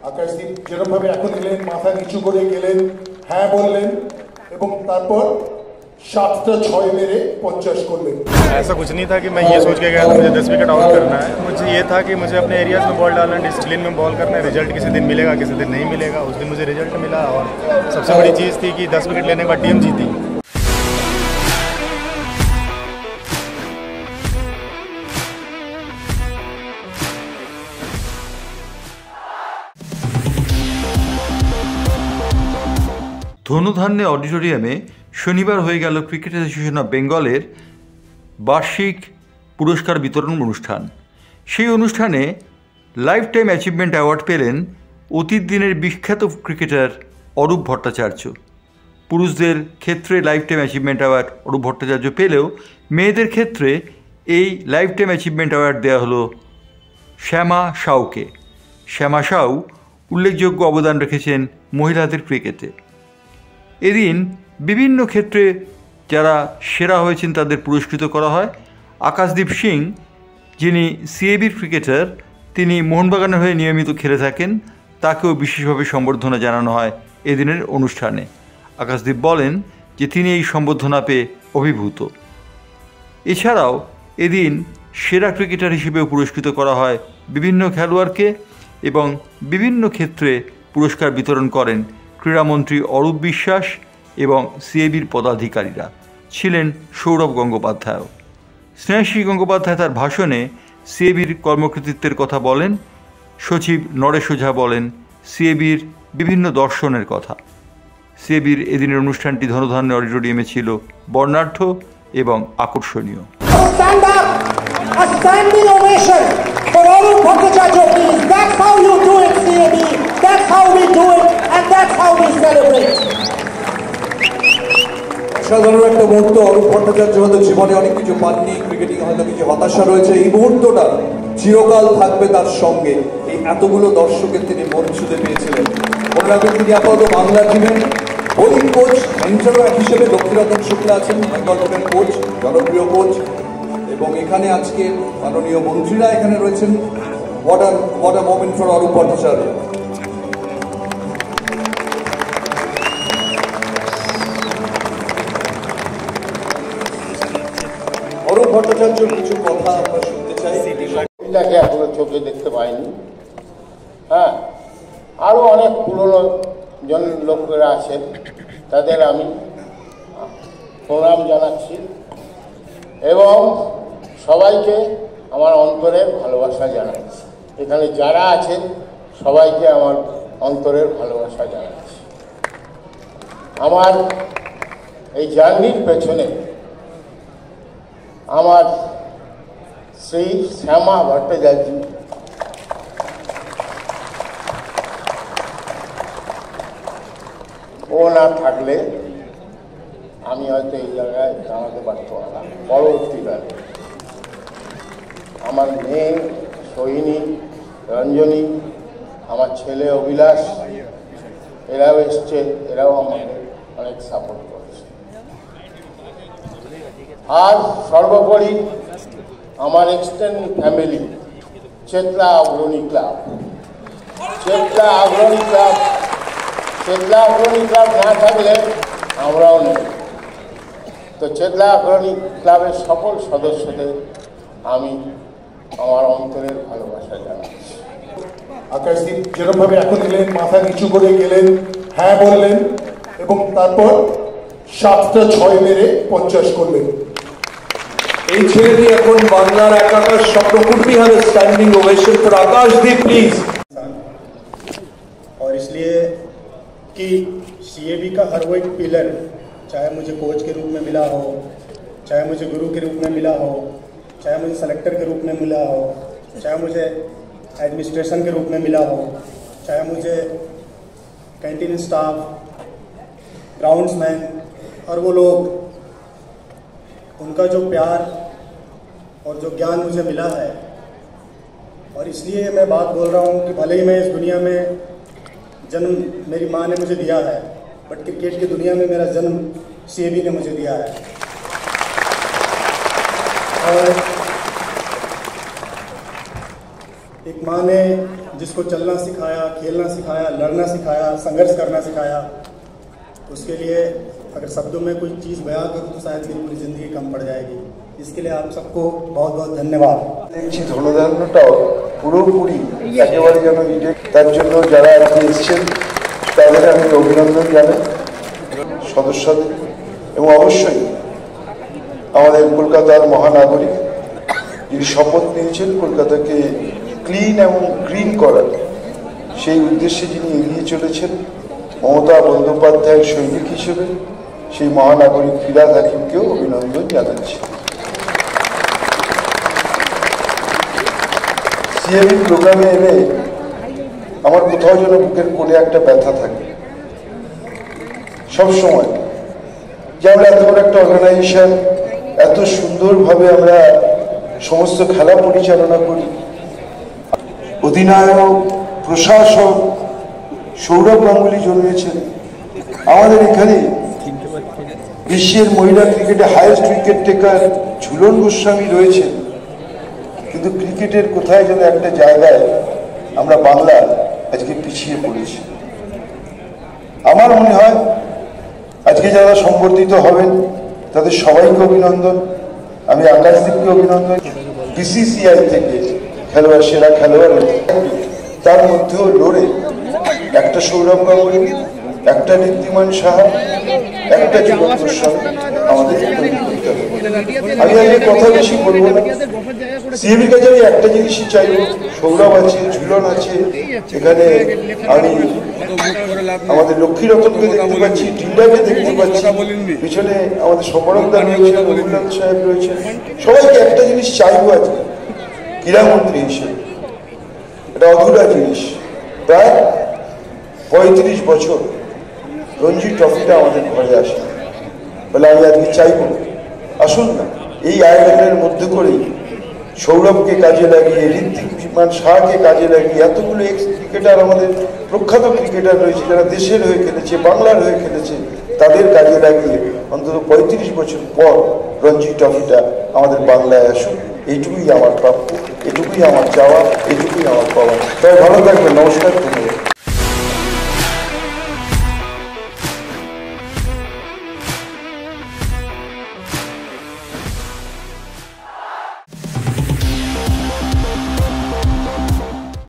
আকাশদীপ যেরকমভাবে এখন এলেন, মাথা নিচু করে গেলেন, হ্যাঁ বললেন এবং তারপর 7টা 6 मेरे 50 করলেন। ऐसा कुछ नहीं था कि मैं ये सोच के गया था मुझे 10 विकेट आउट करना है। मुझे ये था कि मुझे अपने एरियाज़ में बॉल डालना है, डिसिप्लिन में बॉल करना है। रिजल्ट किसी दिन मिलेगा, किसी दिन नहीं मिलेगा। उस दिन मुझे रिजल्ट मिला और सबसे बड़ी चीज़ थी कि 10 विकेट लेने के बाद टीम जीती। ধনুধান্যে অডিটোরিয়ামে শনিবার হয়ে গেল ক্রিকেট অ্যাসোসিয়েশন অফ বেঙ্গলের বার্ষিক পুরস্কার বিতরণ অনুষ্ঠান। সেই অনুষ্ঠানে লাইফ টাইম অ্যাচিভমেন্ট অ্যাওয়ার্ড পেলেন অতীত দিনের বিখ্যাত ক্রিকেটার অরূপ ভট্টাচার্য। পুরুষদের ক্ষেত্রে life time achievement award Arup Bhattacharya পেলেও মেয়েদের ক্ষেত্রে এই লাইফ টাইম অ্যাচিভমেন্ট অ্যাওয়ার্ড দেওয়া হলো শ্যামা সাউকে। শ্যামা সাউ উল্লেখযোগ্য অবদান রেখেছেন মহিলাদের ক্রিকেটে। এদিন বিভিন্ন ক্ষেত্রে যারা সেরা হয়েছেন তাদের পুরস্কৃত করা হয়। আকাশদীপ সিং, যিনি সিএবির ক্রিকেটার, তিনি মোহনবাগানের হয়ে নিয়মিত খেলে থাকেন, তাকেও বিশেষভাবে সম্বর্ধনা জানানো হয় এদিনের অনুষ্ঠানে। আকাশদীপ বলেন যে তিনি এই সম্বর্ধনা পেয়ে অভিভূত। এছাড়াও এদিন সেরা ক্রিকেটার হিসেবেও পুরস্কৃত করা হয় বিভিন্ন খেলোয়াড়কে এবং বিভিন্ন ক্ষেত্রে পুরস্কার বিতরণ করেন ক্রীড়ামন্ত্রী অরূপ বিশ্বাস এবং সিএবির পদাধিকারীরা। ছিলেন সৌরভ গঙ্গোপাধ্যায়ও। স্নেহাশ্রী গঙ্গোপাধ্যায় তার ভাষণে সিএবির কর্মকৃতিত্বের কথা বলেন। সচিব নরেশ ওঝা বলেন সিএবির বিভিন্ন দর্শনের কথা। সিএবির এদিনের অনুষ্ঠানটি ধনুধান্য অডিটোরিয়ামে ছিল বর্ণাঢ্য এবং আকর্ষণীয়। সাধারণ একটা মুহূর্ত। অরূপ ভট্টাচার্য হয়তো জীবনে অনেক কিছু পাননি, ক্রিকেটিং হয়তো কিছু হতাশা রয়েছে, এই মুহূর্তটা চিরকাল থাকবে তার সঙ্গে। এই এতগুলো দর্শকের তিনি মন ছুঁতে পেয়েছিলেন। মনে রাখবেন তিনি আপাতত বাংলা টিমের বোলিং কোচ, মেন্টর হিসেবে লক্ষ্মীরতন শুক্লা আছেন, বেঙ্গল টিমের কোচ, জনপ্রিয় কোচ। এবং এখানে আজকে মাননীয় মন্ত্রীরা এখানে রয়েছেন। What a moment for Arup Bhattacharya. Arup Bhattacharya কিছু কথা আমরা শুনতে চাই। মহিলাকে এখনো চোখে দেখতে পাইনি। হ্যাঁ, আরও অনেক পুরনো লোকেরা আছেন, তাদের আমি প্রণাম জানাচ্ছি এবং সবাইকে আমার অন্তরের ভালোবাসা জানাচ্ছি। এখানে যারা আছেন সবাইকে আমার অন্তরের ভালোবাসা জানাচ্ছি। আমার এই জার্নির পেছনে আমার শ্রী শ্যামা ভট্টাচার্য ও না থাকলে আমি হয়তো এই জায়গায় দাঁড়াতে পারতাম না। পরবর্তীকালে আমার মেয়ে সোহিনী, রঞ্জনী, আমার ছেলে অভিলাষ, এরাও এসছে, এরাও আমাকে অনেক সাপোর্ট করেছে। আর সর্বোপরি আমার এক্সটেন্ড ফ্যামিলি, চেতলা অগ্রণী ক্লাব না থাকলে আমরাও নেই। তো চেতলা অগ্রণী ক্লাবের সকল সদস্যদের আমি আমার অন্তরের ভালোবাসা জানাচ্ছি। আকাশদীপ যেরকমভাবে এখন এলেন, মাথা নিচু করে গেলেন, হ্যাঁ বললেন এবং তারপর 7টা 6 মেরে 50 করলেন। এই ছেলেটি এখন বাংলার একাকার স্বপ্ন কুর্মি হবে। Standing ovation for Akashdeep please. और इसलिए कि सीएबी का हर वो एक पिलर, चाहे मुझे कोच के रूप में मिला हो, चाहे मुझे गुरु के रूप में मिला हो, चाहे मुझे सेलेक्टर के रूप में मिला हो, चाहे मुझे एडमिनिस्ट्रेशन के रूप में मिला हो, चाहे मुझे कैंटीन स्टाफ, ग्राउंड्समैन और वो लोग, उनका जो प्यार और जो ज्ञान मुझे मिला है। और इसलिए मैं बात बोल रहा हूँ कि भले ही मैं इस दुनिया में जन्म मेरी माँ ने मुझे दिया है, बट क्रिकेट की दुनिया में मेरा जन्म सीएबी ने मुझे दिया है। और एक माँ ने जिसको चलना सिखाया, खेलना सिखाया, लड़ना सिखाया, संघर्ष करना सिखाया, उसके लिए अगर शब्दों में कोई चीज़ बयां करूँ तो शायद मेरी पूरी ज़िंदगी कम पड़ जाएगी। इसके लिए आप सबको बहुत बहुत धन्यवाद। দেখছি ধনধান্যটাও পুরোপুরি একেবারে যেন ইডেট, তার জন্য যারা আজকে এসেছেন তাদের আমি অভিনন্দন জানাই, সদস্যদের, এবং অবশ্যই আমাদের কলকাতার মহানাগরিক যিনি শপথ নিয়েছেন কলকাতাকে ক্লিন এবং গ্রিন করার, সেই উদ্দেশ্যে যিনি এগিয়ে চলেছেন মমতা বন্দ্যোপাধ্যায়ের সৈনিক হিসেবে, সেই মহানাগরিক ফিরহাদ হাকিমকেও অভিনন্দন জানাচ্ছি। সিএবি প্রোগ্রামে এলে আমার কোথাও যেন বুকের কোণে একটা ব্যথা থাকে সবসময়, যে আমরা এত বড় একটা অর্গানাইজেশন, এত সুন্দরভাবে আমরা সমস্ত খেলা পরিচালনা করি, অধিনায়ক, প্রশাসক সৌরভ গাঙ্গুলি জন্মেছেন আমাদের এখানে, বিশ্বের মহিলা ক্রিকেটে highest wicket taker Jhulan Goswami রয়েছেন, কিন্তু ক্রিকেটের কোথায় যেন একটা জায়গায় আমরা বাংলা আজকে পিছিয়ে পড়েছি। আমার মনে হয় আজকে যারা সংবর্ধিত হবেন তাদের সবাইকে অভিনন্দন, আমি আকাশদীপকে অভিনন্দন, বিসিসিআই থেকে খেলোয়াড়, সেরা খেলোয়াড়, তার মধ্যেও লড়ে একটা সৌরভ গাঙ্গুলি, একটা ঋদ্ধিমান সাহা, একটা যুবক গোস্বামী আমাদের তৈরি করতে হবে। আমি আজকে কথা বেশি বলবো না, সিএবির কাছে আমি একটা জিনিসই চাইব, সৌরভ আছে, ঝুলন আছে, এখানে আমি আমাদের লক্ষ্মী রতনকে দেখতে পাচ্ছি, ডিন্ডাকে দেখতে পাচ্ছি, পিছনে আমাদের সম্বরণদা রয়েছেন, রবীন্দ্রনাথ সাহেব রয়েছেন, সবাইকে একটা জিনিস চাইবো আজকে ক্রীড়ামন্ত্রী হিসেবে, এটা অধুরা জিনিস। প্রায় 35 বছর রঞ্জি ট্রফিটা আমাদের ঘরে আসে, বলে আমি আজকে চাইব আসুন না এই আয়োজনের মধ্যে করেই সৌরভকে কাজে লাগিয়ে, ঋদ্ধিমান শাহকে কাজে লাগিয়ে, এতগুলো এক্স ক্রিকেটার, আমাদের প্রখ্যাত ক্রিকেটার রয়েছে যারা দেশের হয়ে খেলেছে, বাংলার হয়ে খেলেছে, তাদের কাজে লাগিয়ে অন্তত 35 বছর পর রঞ্জি ট্রফিটা আমাদের বাংলায় আসুক, এইটুকুই আমার প্রাপ্য, এটুকুই আমার চাওয়া, এটুকুই আমার পাওয়া। তাই ভালো থাকবেন, নমস্কার।